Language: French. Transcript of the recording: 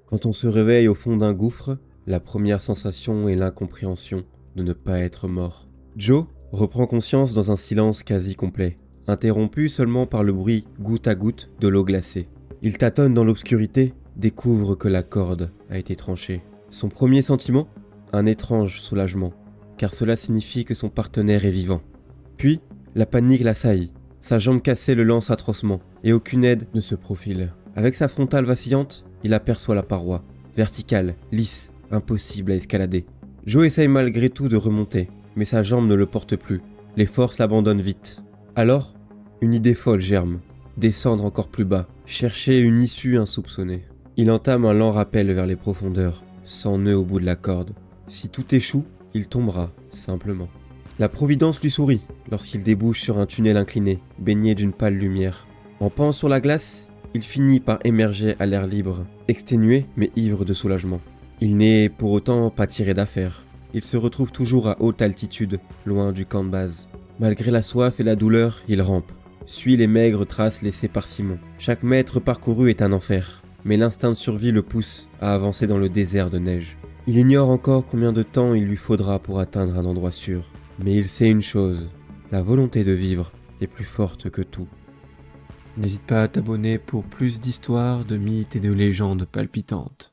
Quand on se réveille au fond d'un gouffre, la première sensation est l'incompréhension de ne pas être mort. Joe reprend conscience dans un silence quasi complet, interrompu seulement par le bruit goutte à goutte de l'eau glacée. Il tâtonne dans l'obscurité, découvre que la corde a été tranchée. Son premier sentiment? Un étrange soulagement, car cela signifie que son partenaire est vivant. Puis, la panique l'assaillit. Sa jambe cassée le lance atrocement, et aucune aide ne se profile. Avec sa frontale vacillante, il aperçoit la paroi, verticale, lisse, impossible à escalader. Joe essaye malgré tout de remonter, mais sa jambe ne le porte plus. Les forces l'abandonnent vite. Alors, une idée folle germe. Descendre encore plus bas, chercher une issue insoupçonnée. Il entame un lent rappel vers les profondeurs, sans nœud au bout de la corde. Si tout échoue, il tombera, simplement. La providence lui sourit lorsqu'il débouche sur un tunnel incliné, baigné d'une pâle lumière. En pan sur la glace, il finit par émerger à l'air libre, exténué mais ivre de soulagement. Il n'est pour autant pas tiré d'affaire. Il se retrouve toujours à haute altitude, loin du camp de base. Malgré la soif et la douleur, il rampe, suit les maigres traces laissées par Simon. Chaque mètre parcouru est un enfer, mais l'instinct de survie le pousse à avancer dans le désert de neige. Il ignore encore combien de temps il lui faudra pour atteindre un endroit sûr. Mais il sait une chose, la volonté de vivre est plus forte que tout. N'hésite pas à t'abonner pour plus d'histoires, de mythes et de légendes palpitantes.